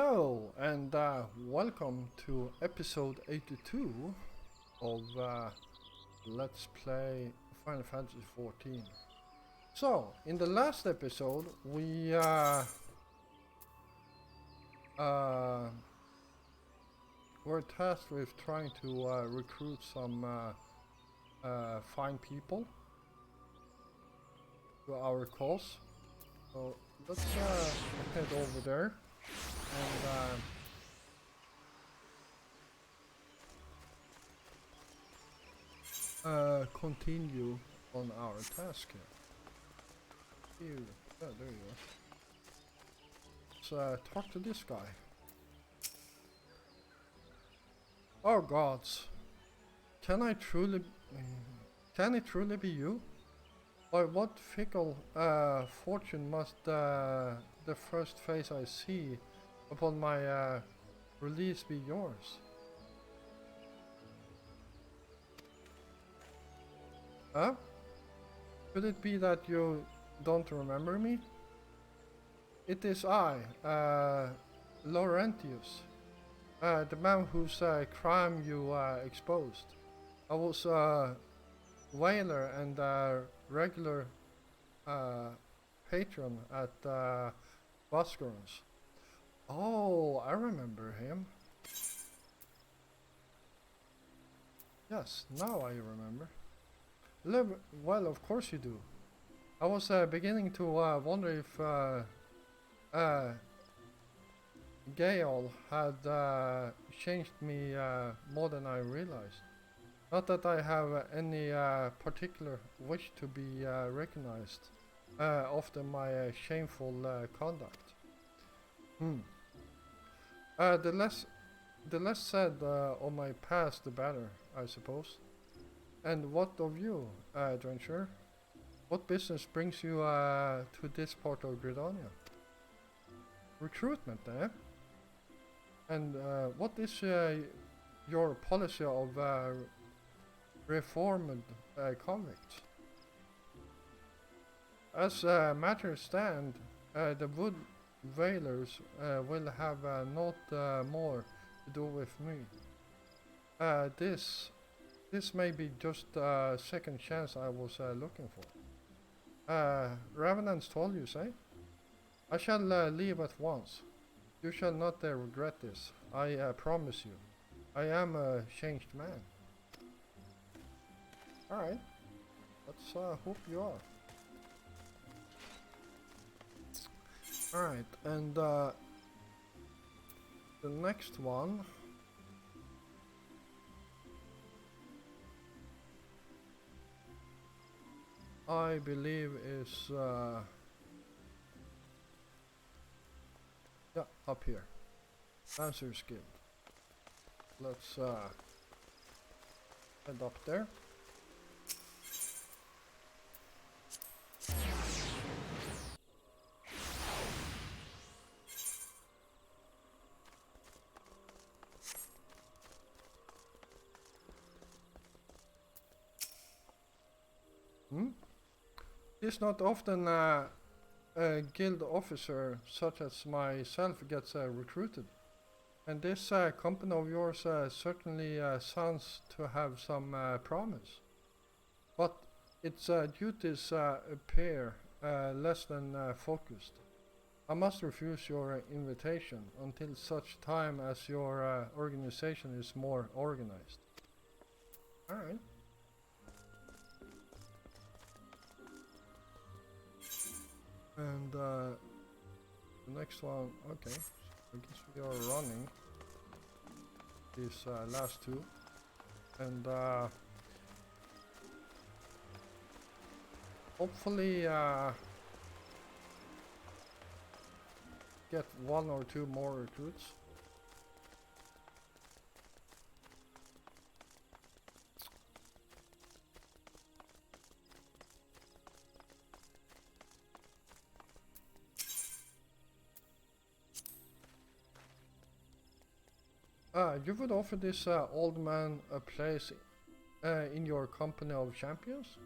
Hello and welcome to episode 82 of Let's Play Final Fantasy XIV. So, in the last episode we were tasked with trying to recruit some fine people to our cause. So let's head over there and continue on our task here. Yeah, there you go. Let's talk to this guy. Oh gods, can it truly be you? By what fickle fortune must the first face I see upon my release be yours? Huh? Could it be that you don't remember me? It is I, Laurentius, the man whose crime you exposed. I was a whaler and a regular patron at Buskerons. Oh, I remember him. Yes, now I remember. Well, of course you do. I was beginning to wonder if Gale had changed me more than I realized. Not that I have any particular wish to be recognized after my shameful conduct. The less said on my past, the better, I suppose. And what of you, Drencher? What business brings you to this part of Gridonia? Recruitment, eh? And what is your policy of reformed convicts? As matters stand, the Wood Whalers will have not more to do with me. This may be just a second chance I was looking for. Revenants told you, say? I shall leave at once. You shall not regret this. I promise you. I am a changed man. Alright. Let's hope you are. Alright, and the next one I believe is yeah, up here. Lancer's Guild. Let's head up there. It's not often a guild officer such as myself gets recruited. And this company of yours certainly sounds to have some promise. But its duties appear less than focused. I must refuse your invitation until such time as your organization is more organized. Alright. And the next one, okay, I guess we are running these last two, and hopefully get one or two more recruits. You would offer this old man a place in your company of champions?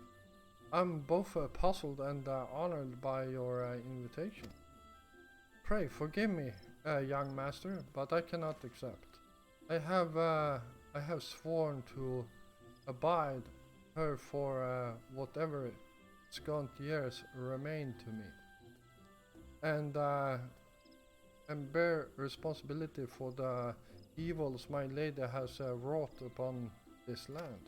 I'm both puzzled and honored by your invitation. Pray forgive me young master, but I cannot accept. I have sworn to abide her for whatever scant years remain to me, and bear responsibility for the evils my lady has wrought upon this land.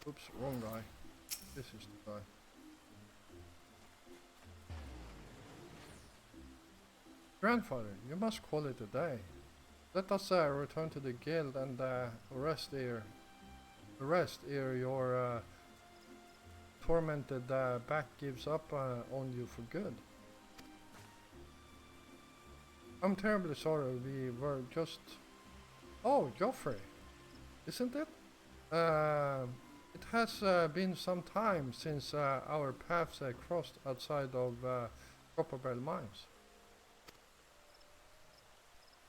Oops, wrong guy. This is the guy. Grandfather, you must call it a day. Let us return to the guild and rest ere your tormented back gives up on you for good. I'm terribly sorry, we were just... Oh, Joffrey, isn't it? It has been some time since our paths crossed outside of Copperbell Mines.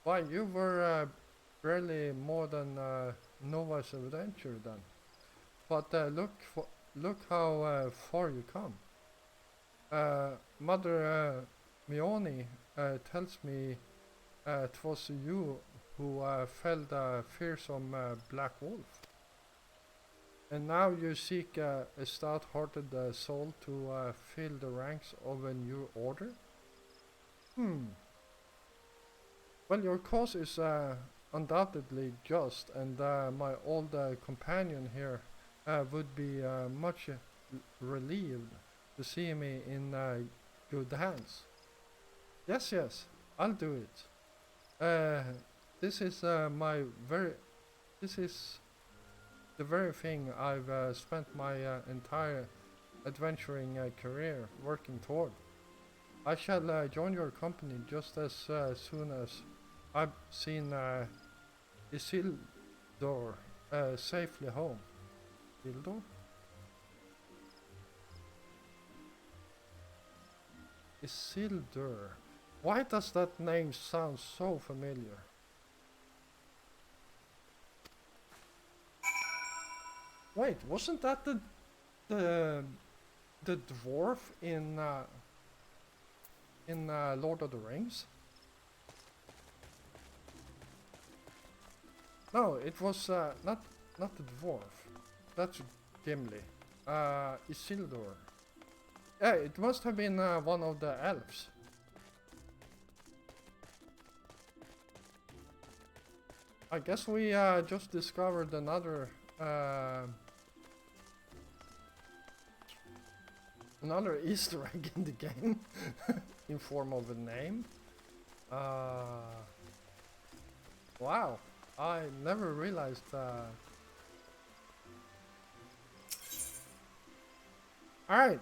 Why, you were barely more than novice adventure then. But look how far you come. Mother Mione tells me 'twas you who felled a fearsome black wolf. And now you seek a stout-hearted soul to fill the ranks of a new order? Well, your cause is undoubtedly just, and my old companion here would be much relieved to see me in good hands. Yes, I'll do it. This is the very thing I've spent my entire adventuring career working toward. I shall join your company just as soon as I've seen Isildur safely home. Isildur? Isildur. Why does that name sound so familiar? Wait, wasn't that the dwarf in Lord of the Rings? No, it was not the dwarf. That's Gimli. Isildur. Yeah, it must have been one of the elves. I guess we just discovered another Easter egg in the game in form of a name. Wow, I never realized. Alright,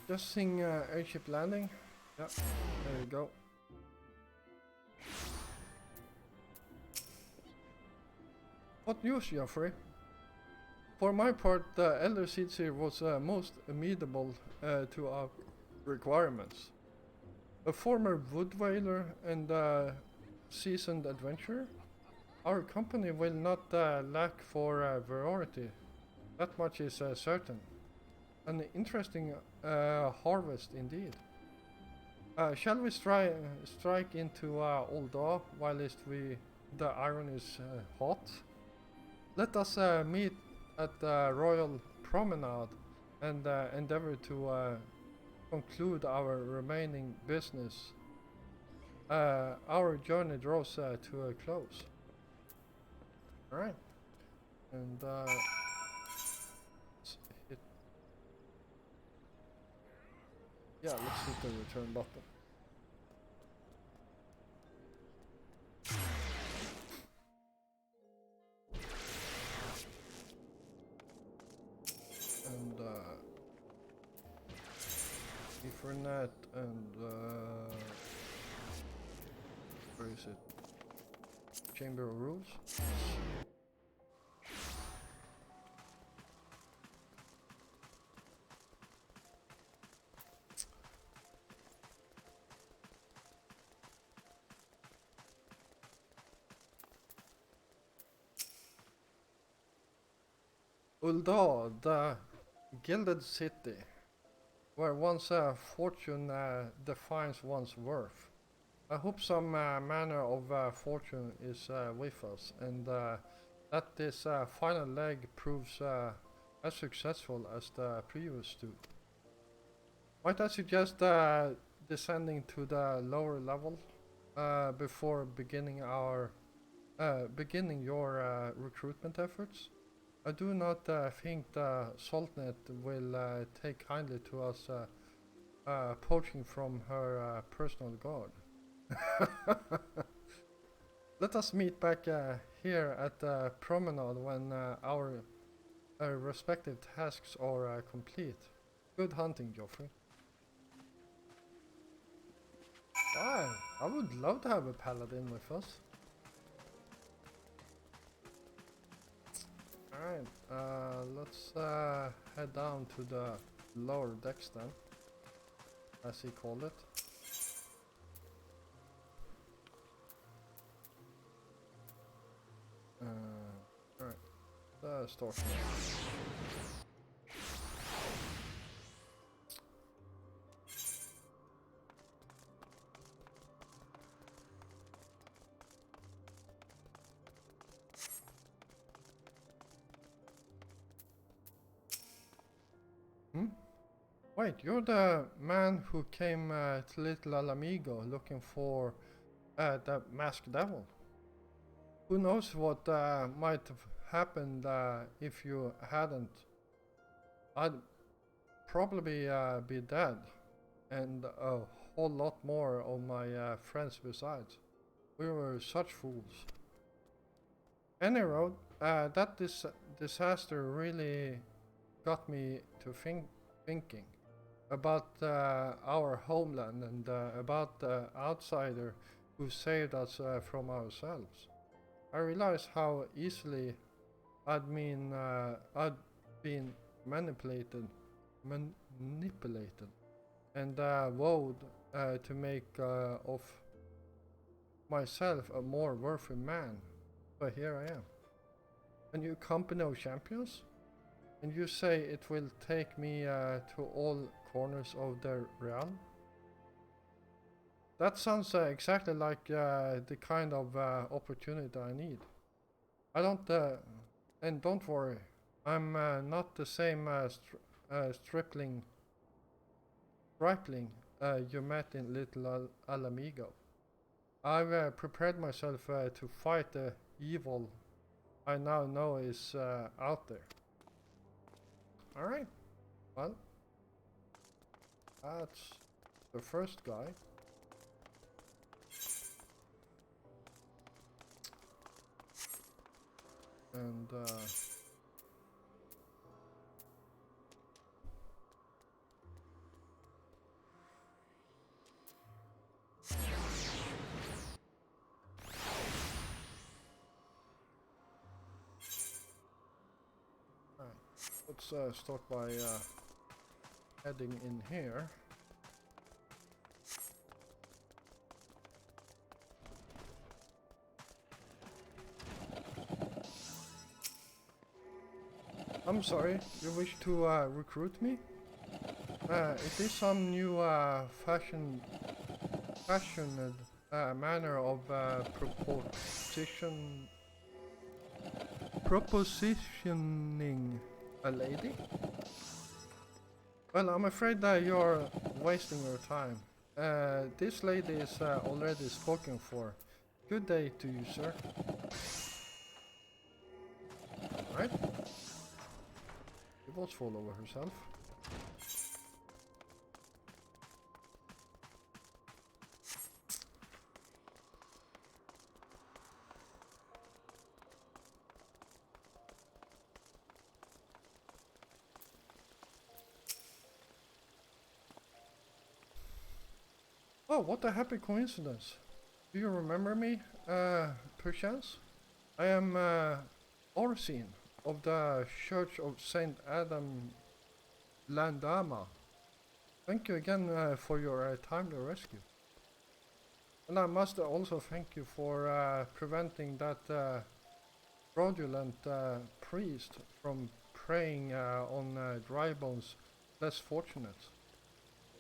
just seeing airship landing. Yep, there you go. What news, Joffrey? For my part, the Elder Seedseer was most amenable to our requirements. A former wood whaler and seasoned adventurer, our company will not lack for variety. That much is certain. An interesting harvest indeed. Shall we strike into Uldaw whilst the iron is hot? Let us meet at the Royal Promenade and endeavor to conclude our remaining business. Our journey draws to a close. Alright. And let's hit. Yeah, let's hit the return button. And Ethernet and where is it? Chamber of Rules. Although the Gilded City, where one's fortune defines one's worth, I hope some manner of fortune is with us, and that this final leg proves as successful as the previous two. Might I suggest descending to the lower level before beginning your recruitment efforts? I do not think the Sultanate will take kindly to us poaching from her personal guard. Let us meet back here at the promenade when our respective tasks are complete. Good hunting, Geoffrey. I would love to have a paladin with us. Alright, let's head down to the lower decks then, as he called it. Alright, start. Wait, you're the man who came to Little Alamigo looking for the masked devil. Who knows what might have happened if you hadn't. I'd probably be dead, and a whole lot more of my friends besides. We were such fools. Anyway, that disaster really got me to thinking about our homeland and about the outsider who saved us from ourselves. I realized how easily I'd been manipulated, and vowed to make of myself a more worthy man. But here I am. A new company of champions? And you say it will take me to all corners of the realm? That sounds exactly like the kind of opportunity I need. I don't, and don't worry, I'm not the same stripling you met in Little Alamigo. I've prepared myself to fight the evil I now know is out there. Alright, well, that's the first guy. And let's start by heading in here. I'm sorry, you wish to recruit me? It is some new fashioned manner of propositioning a lady? Well, I'm afraid that you're wasting your time. This lady is already spoken for. Good day to you, sir. Alright. She was fall over herself. Oh, what a happy coincidence. Do you remember me? perchance? I am Orsin of the Church of Saint Adam Landama. Thank you again for your timely rescue. And I must also thank you for preventing that fraudulent priest from preying on dry bones less fortunate.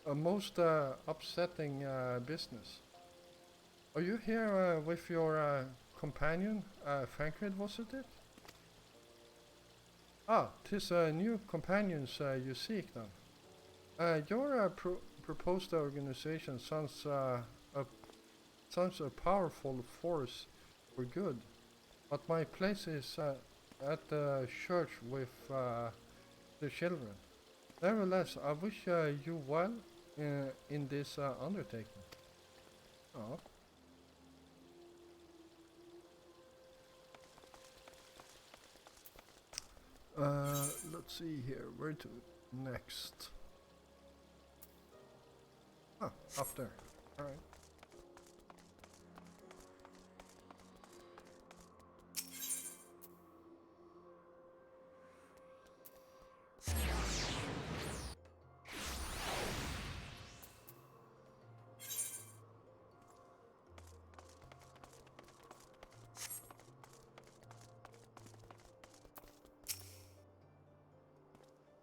A most upsetting business. Are you here with your companion, Fankred, wasn't it? Ah, 'tis new companions you seek then. Your proposed organization sounds a powerful force for good, but my place is at the church with the children. Nevertheless, I wish you well in this undertaking. Oh. Let's see here, where to next? Ah, up there. Alright.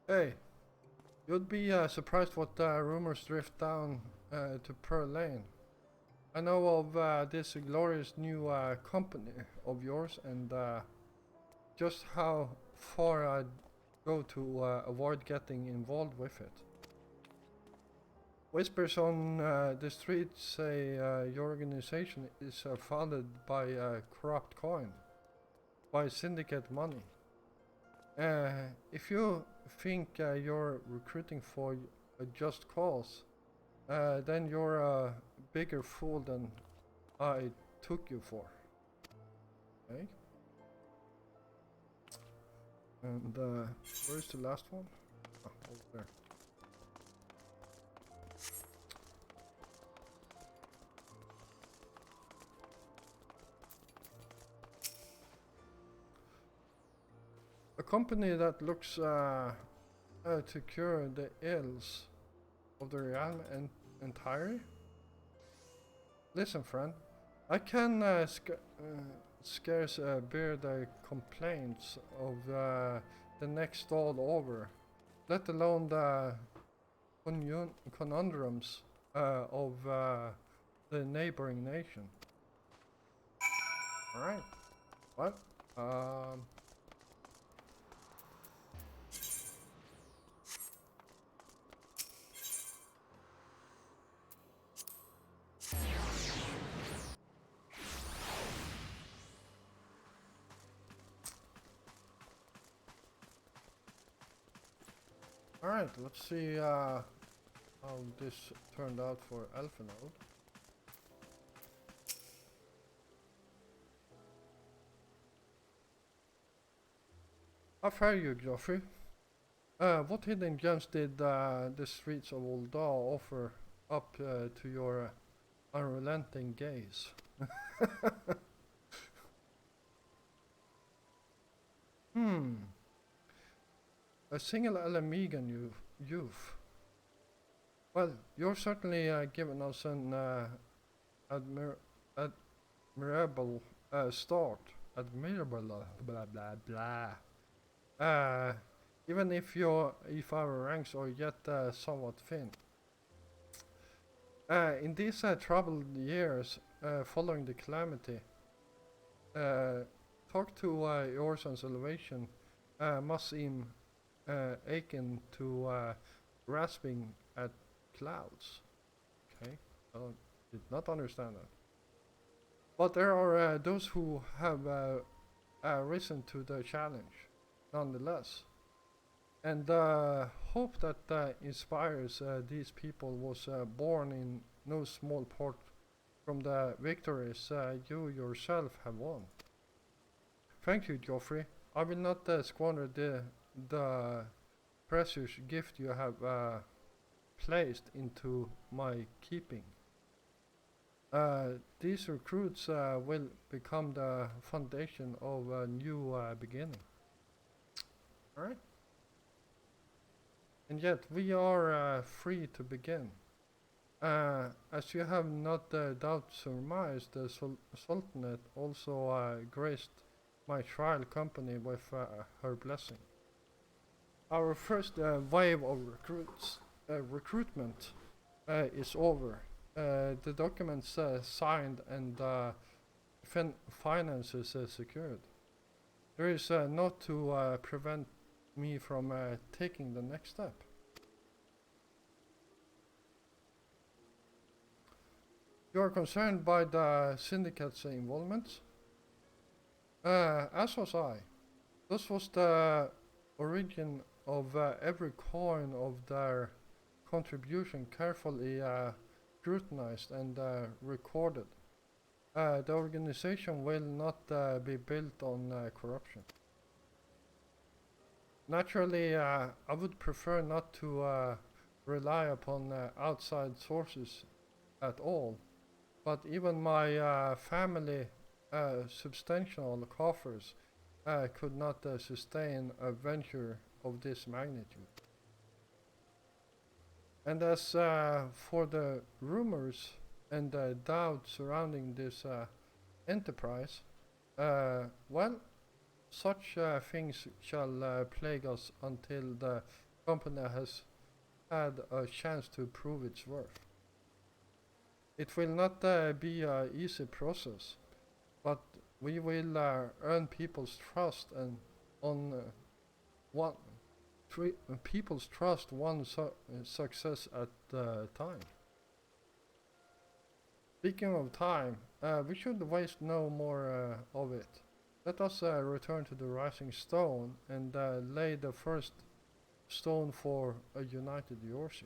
Hey, you'd be surprised what rumors drift down to Pearl Lane. I know of this glorious new company of yours and just how far I'd go to avoid getting involved with it. Whispers on the streets say your organization is founded by corrupt coin, by syndicate money. If you think you're recruiting for a just cause, then you're a bigger fool than I took you for. Okay? And where's the last one? Oh, over there. A company that looks to cure the ills of the realm entirely? Listen, friend, I can scarce bear the complaints of the next all over, let alone the conundrums of the neighboring nation. Alright, what? Alright, let's see how this turned out for Elfinode. How fare you, Geoffrey? What hidden gems did the streets of Ul'dah offer up to your unrelenting gaze? A single Alamegan youth. Well, you're certainly given us an admirable start. Admirable, blah blah blah. Even if our ranks are yet somewhat thin. In these troubled years following the calamity, talk to your son's elevation must seem akin to grasping at clouds. Okay, I did not understand that. But there are those who have risen to the challenge, nonetheless. And the hope that inspires these people was born in no small part from the victories you yourself have won. Thank you, Geoffrey. I will not squander the precious gift you have placed into my keeping. These recruits will become the foundation of a new beginning. Alright? And yet we are free to begin. As you have not doubt surmised, the Sultanate also graced my trial company with her blessing. Our first wave of recruitment is over. The documents signed and finances secured. There is naught to prevent me from taking the next step. You are concerned by the syndicate's involvement? As was I. This was the origin of every coin of their contribution carefully scrutinized and recorded. The organization will not be built on corruption. Naturally, I would prefer not to rely upon outside sources at all, but even my family substantial coffers could not sustain a venture of this magnitude. And as for the rumors and doubt surrounding this enterprise, well, such things shall plague us until the company has had a chance to prove its worth. It will not be an easy process, but we will earn people's trust and on people's trust one success at a time. Speaking of time, we should waste no more of it. Let us return to the Rising Stone and lay the first stone for a united Eorzea.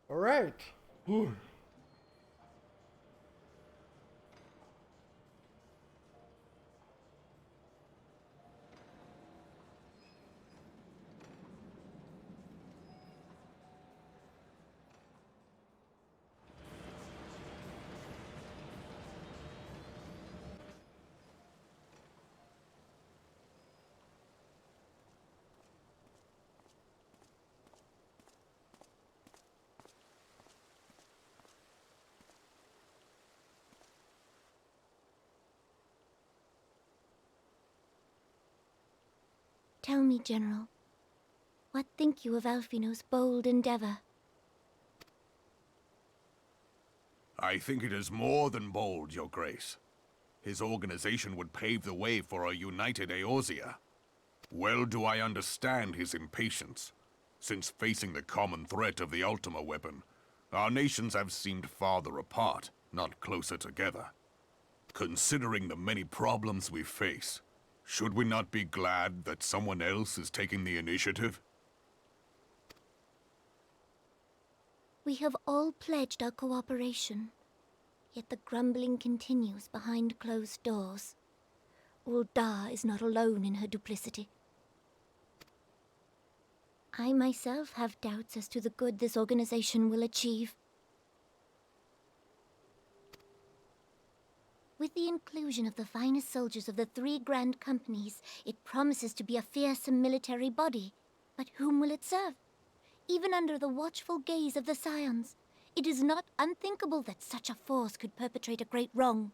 Alright. Tell me, General, what think you of Alphino's bold endeavor? I think it is more than bold, Your Grace. His organization would pave the way for a united Eorzea. Well do I understand his impatience, since facing the common threat of the Ultima weapon, our nations have seemed farther apart, not closer together. Considering the many problems we face, should we not be glad that someone else is taking the initiative? We have all pledged our cooperation, yet the grumbling continues behind closed doors. Ul'dah is not alone in her duplicity. I myself have doubts as to the good this organization will achieve. With the inclusion of the finest soldiers of the 3 grand companies, it promises to be a fearsome military body. But whom will it serve? Even under the watchful gaze of the Scions, it is not unthinkable that such a force could perpetrate a great wrong.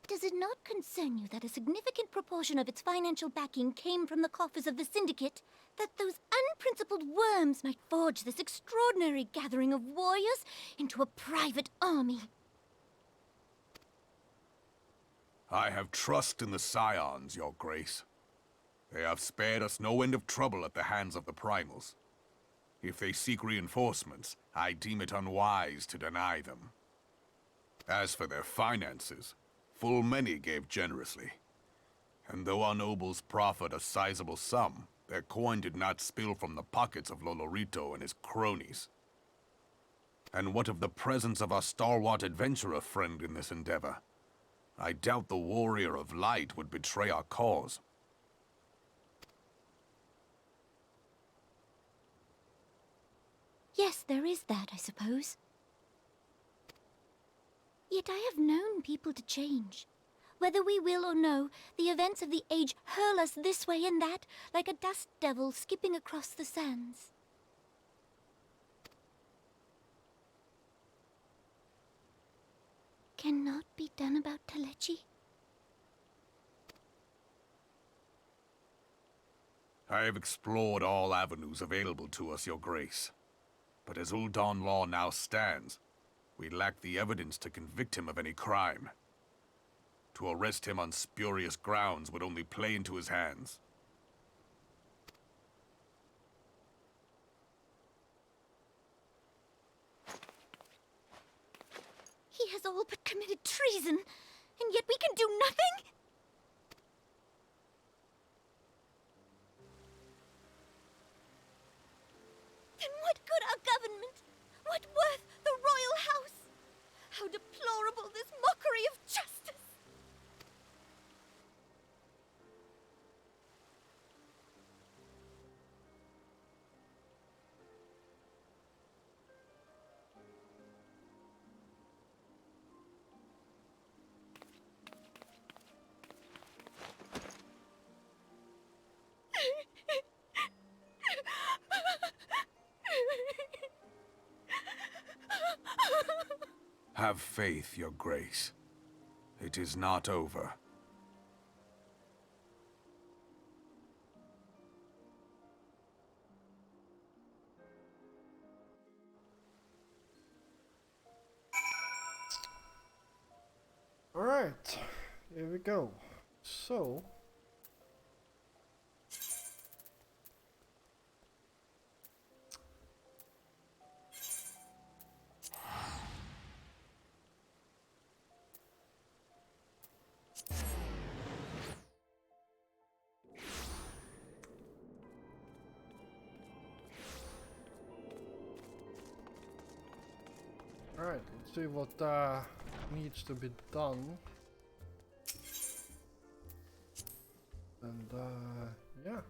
Does it not concern you that a significant proportion of its financial backing came from the coffers of the Syndicate? That those unprincipled worms might forge this extraordinary gathering of warriors into a private army? I have trust in the Scions, Your Grace. They have spared us no end of trouble at the hands of the Primals. If they seek reinforcements, I deem it unwise to deny them. As for their finances, full many gave generously. And though our nobles proffered a sizable sum, their coin did not spill from the pockets of Lolorito and his cronies. And what of the presence of our stalwart adventurer friend in this endeavor? I doubt the Warrior of Light would betray our cause. Yes, there is that, I suppose. Yet I have known people to change. Whether we will or no, the events of the age hurl us this way and that, like a dust devil skipping across the sands. Cannot be done about Telechi? I have explored all avenues available to us, Your Grace. But as Ul'Dan law now stands, we lack the evidence to convict him of any crime. To arrest him on spurious grounds would only play into his hands. He has all but committed treason, and yet we can do nothing? Then what good our government? What worth the royal house? How deplorable this mockery of justice! Have faith, Your Grace. It is not over. Alright, here we go. So... Alright, let's see what needs to be done. And yeah.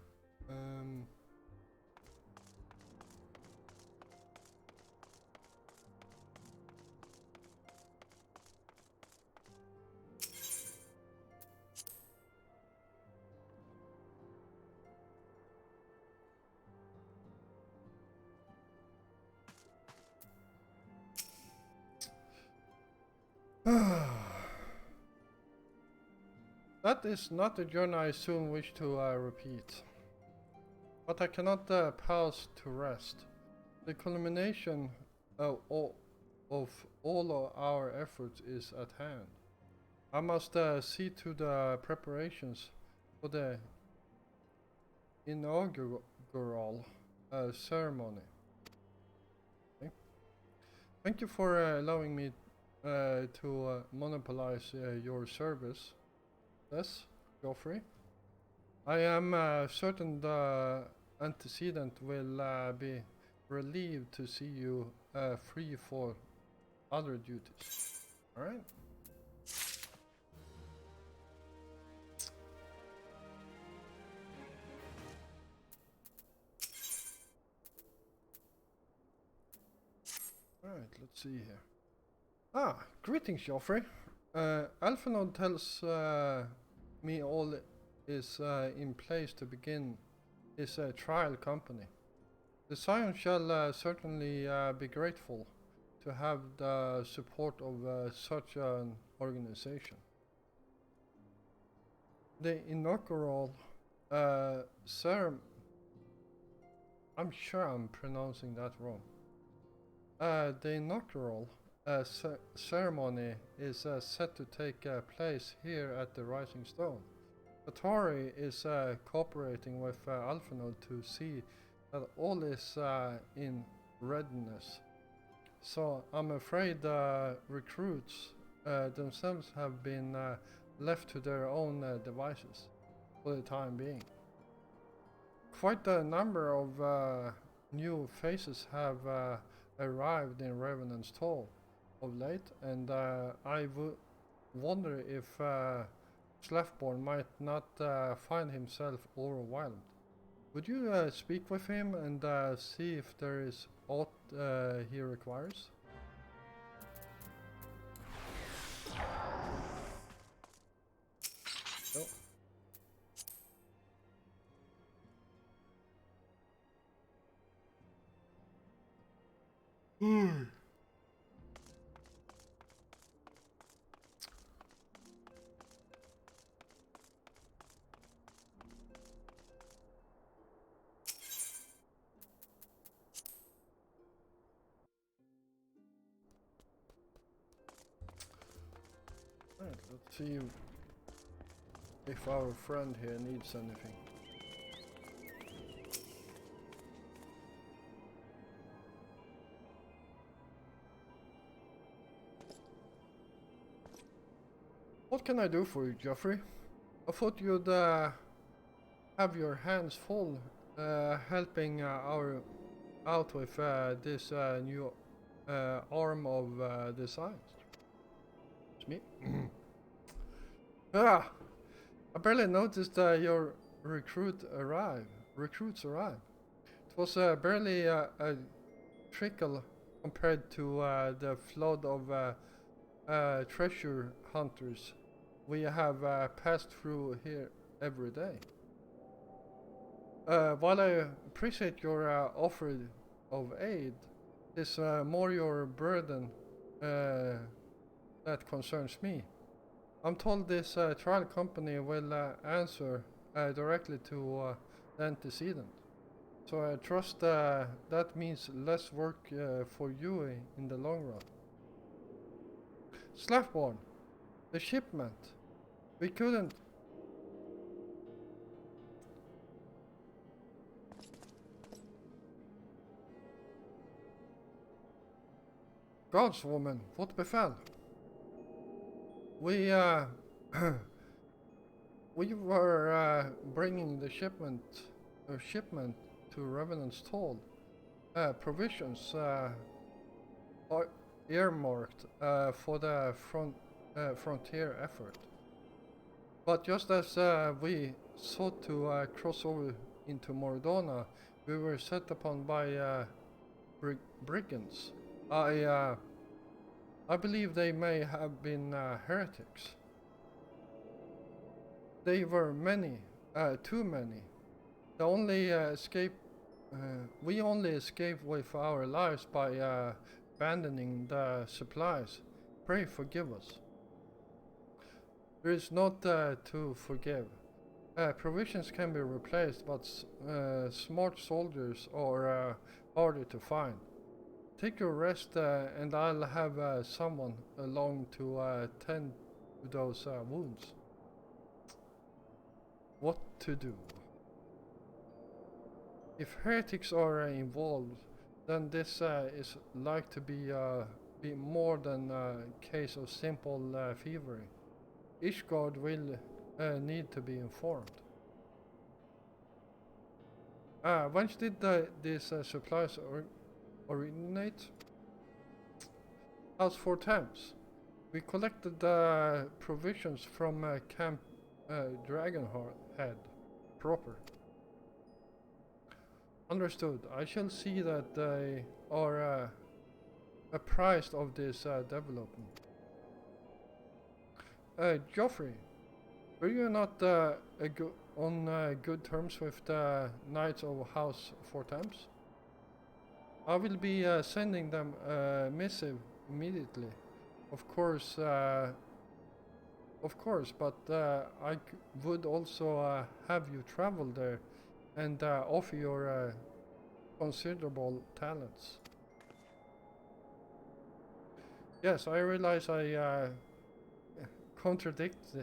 That is not a journey I soon wish to repeat. But I cannot pause to rest. The culmination of all of our efforts is at hand. I must see to the preparations for the inaugural ceremony. Okay. Thank you for allowing me to monopolize your service. Yes, Geoffrey. I am certain the antecedent will be relieved to see you free for other duties. Alright? Alright, let's see here. Ah, greetings, Geoffrey. Alphinaud tells me all is in place to begin his trial company. The Scion shall certainly be grateful to have the support of such an organization. The inaugural ceremony. I'm sure I'm pronouncing that wrong. The inaugural ceremony is set to take place here at the Rising Stone. Atori is cooperating with Alphinaud to see that all is in readiness. So I'm afraid recruits themselves have been left to their own devices for the time being. Quite a number of new faces have arrived in Revenant's Toll of late, and I would wonder if Slefborn might not find himself overwhelmed. Would you speak with him and see if there is aught he requires. Oh. Right, let's see if our friend here needs anything. What can I do for you, Geoffrey? I thought you'd have your hands full helping out with this new arm of the science. It's me. Ah, I barely noticed your recruits arrive. It was barely a trickle compared to the flood of treasure hunters we have passed through here every day. While I appreciate your offer of aid, it's more your burden that concerns me. I'm told this trial company will answer directly to the antecedent. So I trust that means less work for you in the long run. Slaftborn, the shipment. We couldn't... Gods, woman, what befell? We we were bringing the shipment to Revenant's Toll. Provisions are earmarked for the frontier effort. But just as we sought to cross over into Mordona, we were set upon by brigands. I believe they may have been heretics. They were many, too many. The only we only escaped with our lives by abandoning the supplies. Pray forgive us. There is not to forgive. Provisions can be replaced, but smart soldiers are harder to find. Take your rest, and I'll have someone along to tend to those wounds. What to do? If heretics are involved, then this is like to be more than a case of simple thievery. Ishgard will need to be informed. When did these supplies originate? House 4 Thames. We collected provisions from Camp Dragonhead proper. Understood. I shall see that they are apprised of this development. Geoffrey, were you not on good terms with the Knights of House 4 Thames? I will be sending them a missive immediately. Of course, but I would also have you travel there and offer your considerable talents. Yes, I realize I contradict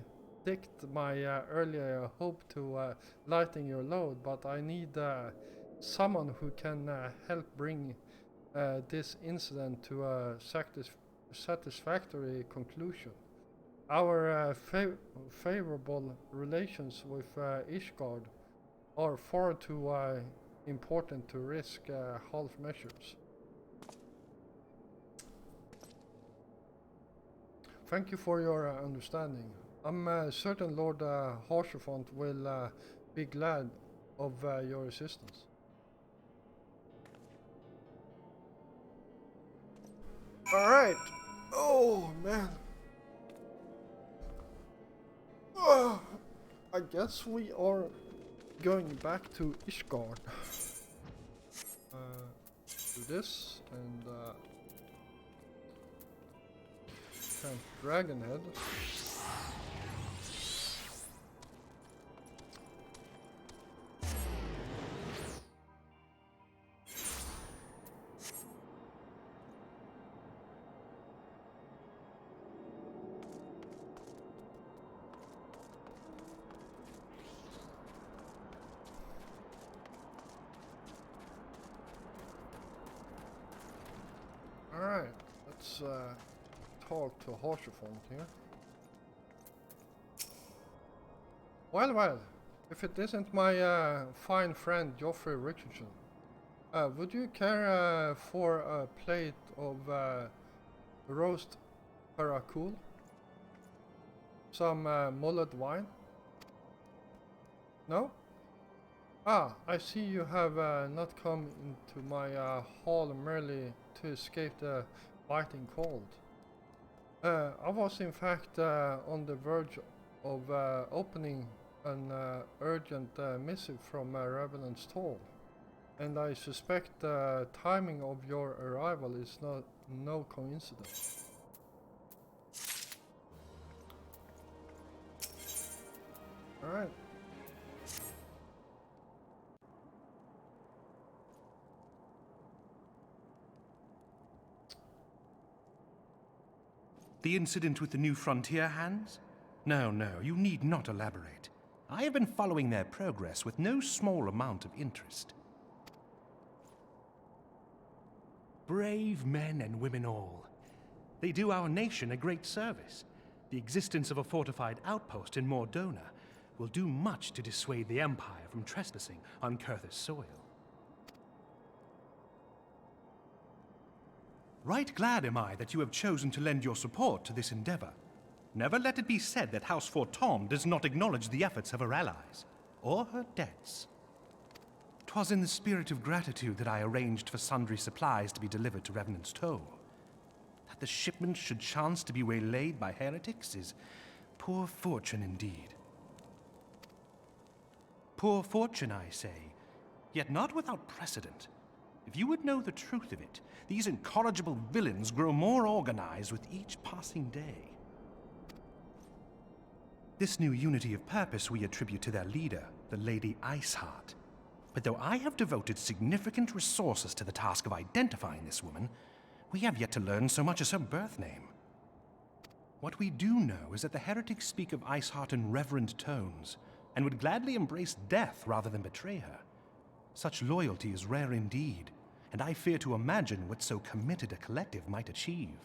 my earlier hope to lighten your load, but I need someone who can help bring this incident to a satisfactory conclusion. Our favorable relations with Ishgard are far too important to risk half measures. Thank you for your understanding. I'm certain Lord Harsefont will be glad of your assistance. Alright. Oh, man. I guess we are going back to Ishgard. Do this and Camp Dragonhead. Alright, let's talk to Harsefont here. Well, if it isn't my fine friend Joffrey Richardson, would you care for a plate of roast paracul? Some mulled wine? No? Ah, I see you have not come into my hall merely to escape the biting cold. I was in fact on the verge of opening an urgent missive from Revenant's Toll, and I suspect the timing of your arrival is no coincidence. Alright. The incident with the new frontier hands? No, you need not elaborate. I have been following their progress with no small amount of interest. Brave men and women all. They do our nation a great service. The existence of a fortified outpost in Mordona will do much to dissuade the Empire from trespassing on Kurthus soil. Right glad am I that you have chosen to lend your support to this endeavor. Never let it be said that House Fortom does not acknowledge the efforts of her allies, or her debts. 'Twas in the spirit of gratitude that I arranged for sundry supplies to be delivered to Revenant's Toll. That the shipment should chance to be waylaid by heretics is poor fortune indeed. Poor fortune, I say, yet not without precedent. If you would know the truth of it, these incorrigible villains grow more organized with each passing day. This new unity of purpose we attribute to their leader, the Lady Iceheart. But though I have devoted significant resources to the task of identifying this woman, we have yet to learn so much as her birth name. What we do know is that the heretics speak of Iceheart in reverent tones, and would gladly embrace death rather than betray her. Such loyalty is rare indeed, and I fear to imagine what so committed a collective might achieve.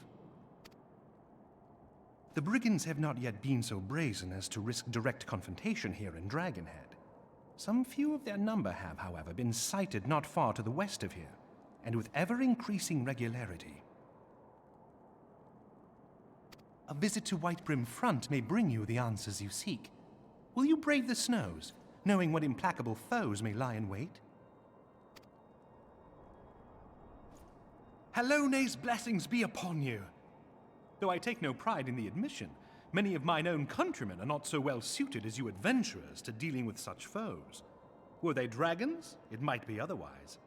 The brigands have not yet been so brazen as to risk direct confrontation here in Dragonhead. Some few of their number have, however, been sighted not far to the west of here, and with ever-increasing regularity. A visit to Whitebrim Front may bring you the answers you seek. Will you brave the snows, knowing what implacable foes may lie in wait? Halone's blessings be upon you! Though I take no pride in the admission, many of mine own countrymen are not so well suited as you adventurers to dealing with such foes. Were they dragons, it might be otherwise.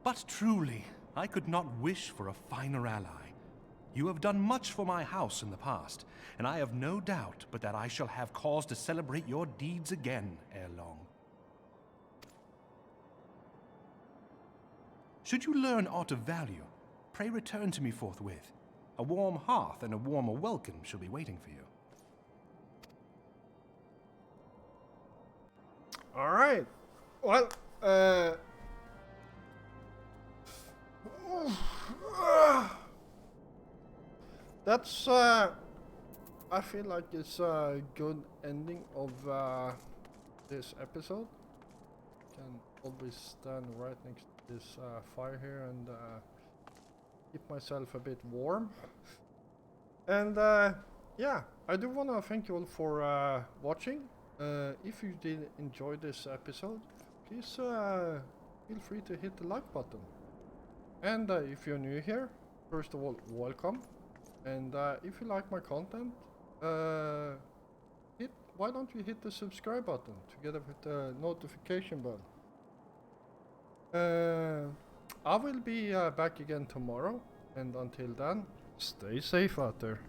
But truly, I could not wish for a finer ally. You have done much for my house in the past, and I have no doubt but that I shall have cause to celebrate your deeds again ere long. Should you learn aught of value, pray return to me forthwith. A warm hearth and a warmer welcome shall be waiting for you. Alright. Well, that's, I feel like it's a good ending of this episode. Can always stand right next to this fire here and keep myself a bit warm. And yeah, I do want to thank you all for watching. If you did enjoy this episode, please feel free to hit the like button. And if you're new here, first of all, welcome. And if you like my content, why don't you hit the subscribe button together with the notification bell. I will be back again tomorrow, and until then, stay safe out there.